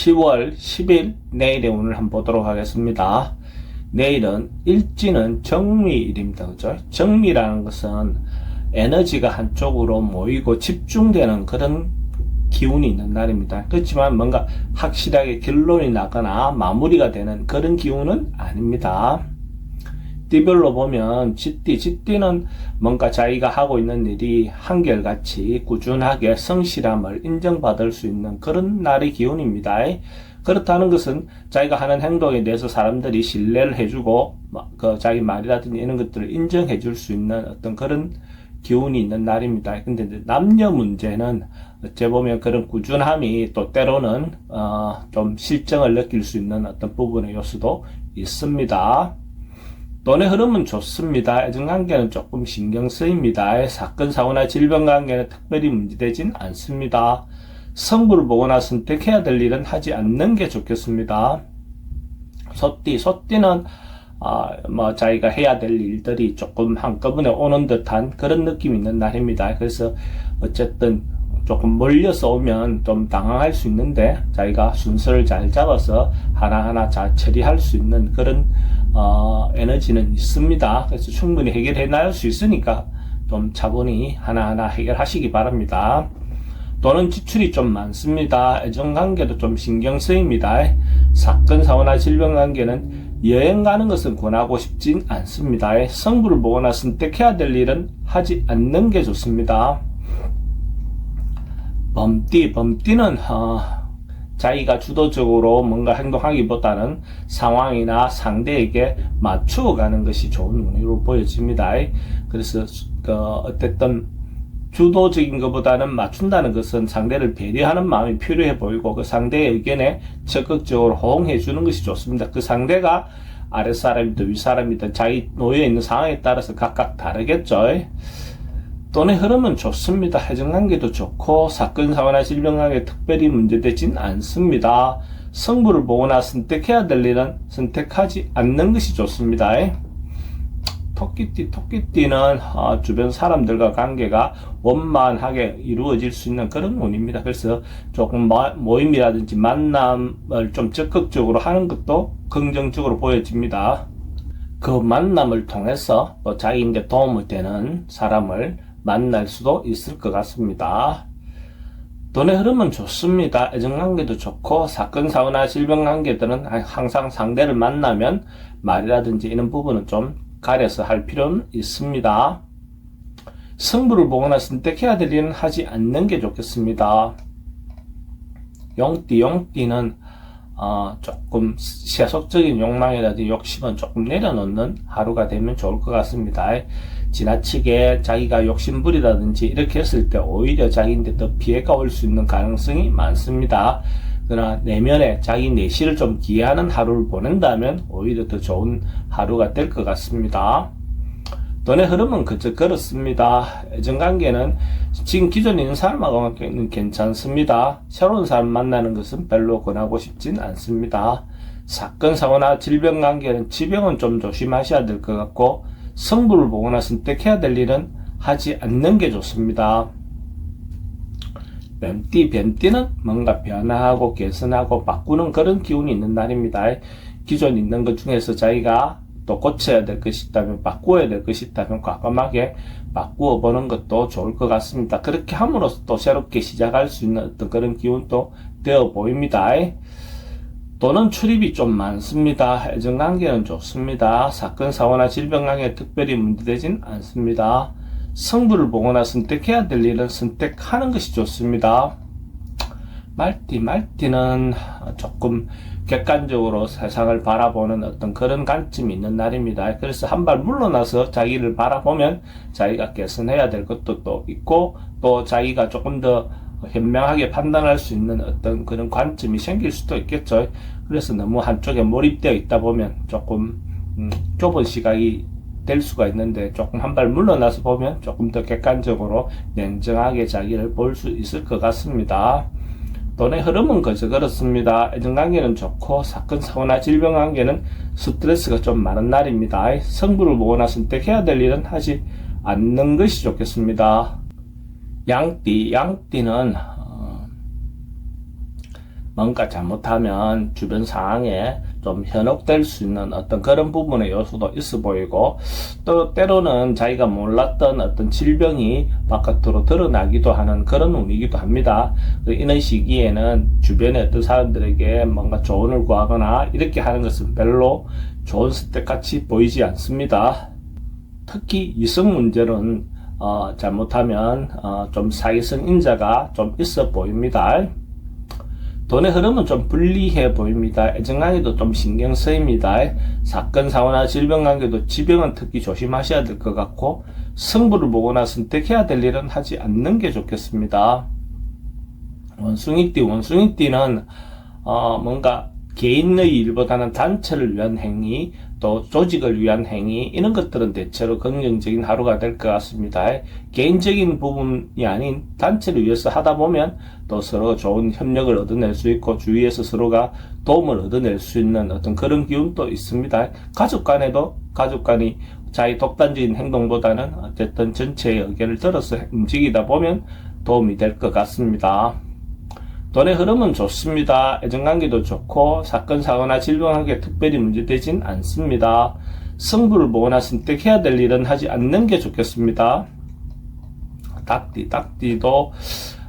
10월 10일 내일의 운을 한번 보도록 하겠습니다. 내일은 일지는 정미일입니다. 그죠? 정미라는 것은 에너지가 한쪽으로 모이고 집중되는 그런 기운이 있는 날입니다. 그렇지만 뭔가 확실하게 결론이 나거나 마무리가 되는 그런 기운은 아닙니다. 띠별로 보면 쥐띠는 뭔가 자기가 하고 있는 일이 한결같이 꾸준하게 성실함을 인정받을 수 있는 그런 날의 기운입니다. 그렇다는 것은 자기가 하는 행동에 대해서 사람들이 신뢰를 해주고 자기 말이라든지 이런 것들을 인정해 줄 수 있는 어떤 그런 기운이 있는 날입니다. 근데 이제 남녀 문제는 어째 보면 그런 꾸준함이 또 때로는 좀 실정을 느낄 수 있는 어떤 부분의 요소도 있습니다. 돈의 흐름은 좋습니다. 애정관계는 조금 신경 쓰입니다. 사건, 사고나 질병 관계는 특별히 문제되진 않습니다. 성부를 보거나 선택해야 될 일은 하지 않는 게 좋겠습니다. 소띠는 자기가 해야 될 일들이 조금 한꺼번에 오는 듯한 그런 느낌이 있는 날입니다. 그래서 어쨌든 조금 몰려서 오면 좀 당황할 수 있는데 자기가 순서를 잘 잡아서 하나하나 잘 처리할 수 있는 그런 에너지는 있습니다. 그래서 충분히 해결해 나갈 수 있으니까 좀 차분히 하나하나 해결하시기 바랍니다. 돈은 지출이 좀 많습니다. 애정관계도 좀 신경 쓰입니다. 사건, 사고나 질병 관계는 여행 가는 것은 권하고 싶진 않습니다. 성부를 보거나 선택해야 될 일은 하지 않는 게 좋습니다. 범띠는 자기가 주도적으로 뭔가 행동하기보다는 상황이나 상대에게 맞추어 가는 것이 좋은 운으로 보여집니다. 그래서 어쨌든 주도적인 것보다는 맞춘다는 것은 상대를 배려하는 마음이 필요해 보이고 그 상대의 의견에 적극적으로 호응해 주는 것이 좋습니다. 그 상대가 아랫사람이든 윗사람이든 자기 놓여 있는 상황에 따라서 각각 다르겠죠. 돈의 흐름은 좋습니다. 애정관계도 좋고 사건, 사고나 질병 관계 특별히 문제되진 않습니다. 성부를 보거나 선택해야 될 일은 선택하지 않는 것이 좋습니다. 토끼띠는 주변 사람들과 관계가 원만하게 이루어질 수 있는 그런 운입니다. 그래서 조금 모임이라든지 만남을 좀 적극적으로 하는 것도 긍정적으로 보여집니다. 그 만남을 통해서 또 자기에게 도움이 되는 사람을 만날 수도 있을 것 같습니다. 돈의 흐름은 좋습니다. 애정관계도 좋고 사건, 사고나 질병 관계들은 항상 상대를 만나면 말이라든지 이런 부분은 좀 가려서 할 필요는 있습니다. 성부를 보거나 선택해야 될 일은 하지 않는 게 좋겠습니다. 용띠는 조금 세속적인 욕망이라든지 욕심은 조금 내려놓는 하루가 되면 좋을 것 같습니다. 지나치게 자기가 욕심부리라든지 이렇게 했을 때 오히려 자기한테 더 피해가 올 수 있는 가능성이 많습니다. 그러나 내면에 자기 내실을 좀 기여하는 하루를 보낸다면 오히려 더 좋은 하루가 될 것 같습니다. 돈의 흐름은 그저 그렇습니다. 애정관계는 지금 기존에 있는 사람하고는 괜찮습니다. 새로운 사람 만나는 것은 별로 권하고 싶진 않습니다. 사건, 사고나 질병 관계는 지병은 좀 조심하셔야 될 것 같고 성부를 보거나 선택해야 될 일은 하지 않는 게 좋습니다. 뱀띠는 뭔가 변화하고 개선하고 바꾸는 그런 기운이 있는 날입니다. 기존 있는 것 중에서 자기가 또 고쳐야 될 것이 있다면 바꾸어야 될 것이 있다면 과감하게 바꾸어 보는 것도 좋을 것 같습니다. 그렇게 함으로써 또 새롭게 시작할 수 있는 어떤 그런 기운도 되어 보입니다. 돈은 출입이 좀 많습니다. 애정관계는 좋습니다. 사건, 사고나 질병 관계 특별히 문제되진 않습니다. 성부를 보거나 선택해야 될 일은 선택하는 것이 좋습니다. 말띠는 조금 객관적으로 세상을 바라보는 어떤 그런 관점이 있는 날입니다. 그래서 한 발 물러나서 자기를 바라보면 자기가 개선해야 될 것도 또 있고 또 자기가 조금 더 현명하게 판단할 수 있는 어떤 그런 관점이 생길 수도 있겠죠. 그래서 너무 한쪽에 몰입되어 있다 보면 조금 좁은 시각이 될 수가 있는데 조금 한 발 물러나서 보면 조금 더 객관적으로 냉정하게 자기를 볼 수 있을 것 같습니다. 돈의 흐름은 그저 그렇습니다. 애정관계는 좋고 사건, 사고나 질병 관계는 스트레스가 좀 많은 날입니다. 성부를 보거나 선택해야 될 일은 하지 않는 것이 좋겠습니다. 양띠는 뭔가 잘못하면 주변 상황에 좀 현혹될 수 있는 어떤 그런 부분의 요소도 있어 보이고, 또 때로는 자기가 몰랐던 어떤 질병이 바깥으로 드러나기도 하는 그런 운이기도 합니다. 이런 시기에는 주변의 어떤 사람들에게 뭔가 조언을 구하거나 이렇게 하는 것은 별로 좋은 선택같이 보이지 않습니다. 특히 이성 문제는 잘못하면 좀 사기성 인자가 좀 있어 보입니다. 돈의 흐름은 좀 불리해 보입니다. 애정관계도 좀 신경 쓰입니다. 사건, 사고나 질병 관계도 지병은 특히 조심하셔야 될 것 같고, 승부를 보거나 선택해야 될 일은 하지 않는 게 좋겠습니다. 원숭이띠는 뭔가 개인의 일보다는 단체를 위한 행위, 또 조직을 위한 행위, 이런 것들은 대체로 긍정적인 하루가 될 것 같습니다. 개인적인 부분이 아닌 단체를 위해서 하다 보면 또 서로 좋은 협력을 얻어낼 수 있고, 주위에서 서로가 도움을 얻어낼 수 있는 어떤 그런 기운도 있습니다. 가족 간이 자기 독단적인 행동보다는 어쨌든 전체의 의견을 들어서 움직이다 보면 도움이 될 것 같습니다. 돈의 흐름은 좋습니다. 애정관계도 좋고, 사건, 사고나 질병관계 특별히 문제되진 않습니다. 승부를 보거나 선택해야 될 일은 하지 않는 게 좋겠습니다. 닭띠도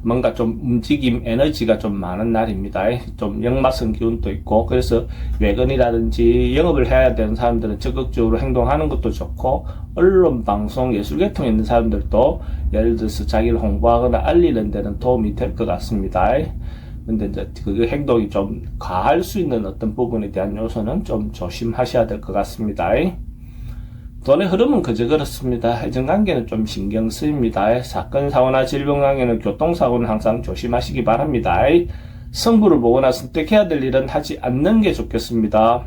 뭔가 좀 움직임, 에너지가 좀 많은 날입니다. 좀 역마성 기운도 있고, 그래서 외근이라든지 영업을 해야 되는 사람들은 적극적으로 행동하는 것도 좋고, 언론, 방송, 예술계통에 있는 사람들도 예를 들어서 자기를 홍보하거나 알리는 데는 도움이 될 것 같습니다. 근데 이제 그 행동이 좀 과할 수 있는 어떤 부분에 대한 요소는 좀 조심하셔야 될 것 같습니다. 돈의 흐름은 그저 그렇습니다. 애정관계는 좀 신경 쓰입니다. 사건, 사고나 질병 관계는 교통사고는 항상 조심하시기 바랍니다. 승부를 보거나 선택해야 될 일은 하지 않는 게 좋겠습니다.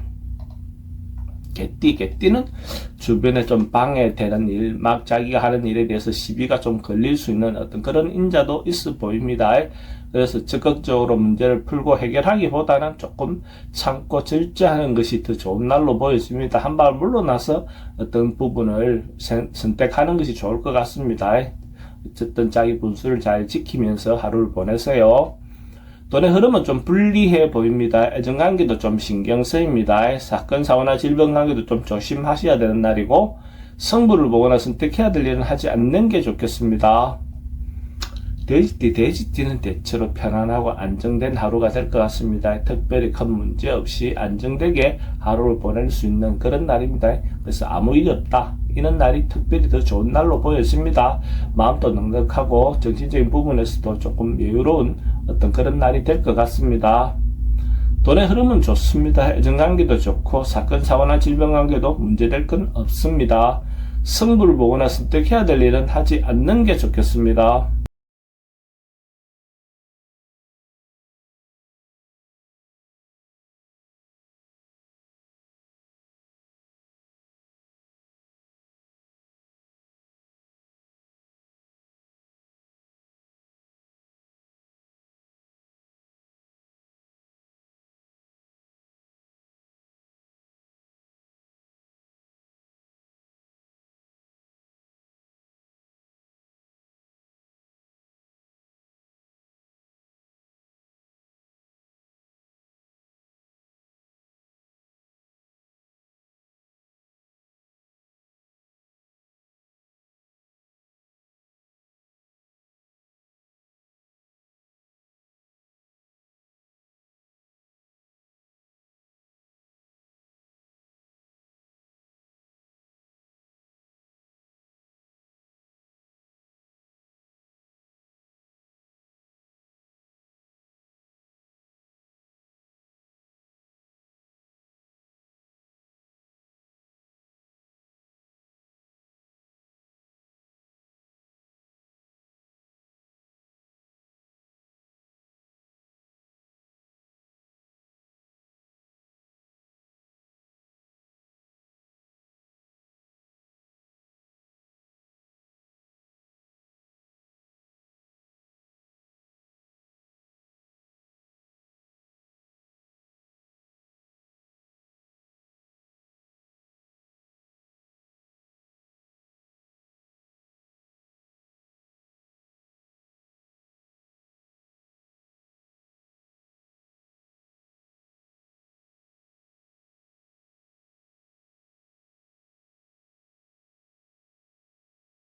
개띠는 주변에 좀 방해되는 일, 막 자기가 하는 일에 대해서 시비가 좀 걸릴 수 있는 어떤 그런 인자도 있어 보입니다. 그래서 적극적으로 문제를 풀고 해결하기보다는 조금 참고 절제하는 것이 더 좋은 날로 보여집니다. 한 발 물러나서 어떤 부분을 선택하는 것이 좋을 것 같습니다. 어쨌든 자기 분수를 잘 지키면서 하루를 보내세요. 돈의 흐름은 좀 불리해 보입니다. 애정관계도 좀 신경 쓰입니다. 사건, 사고나 질병 관계도 좀 조심하셔야 되는 날이고, 승부를 보거나 선택해야 될 일은 하지 않는 게 좋겠습니다. 돼지띠는 대체로 편안하고 안정된 하루가 될 것 같습니다. 특별히 큰 문제 없이 안정되게 하루를 보낼 수 있는 그런 날입니다. 그래서 아무 일이 없다, 이런 날이 특별히 더 좋은 날로 보여집니다. 마음도 넉넉하고 정신적인 부분에서도 조금 여유로운 어떤 그런 날이 될 것 같습니다. 돈의 흐름은 좋습니다. 애정관계도 좋고, 사건, 사고나 질병관계도 문제될 건 없습니다. 승부를 보거나 선택해야 될 일은 하지 않는 게 좋겠습니다.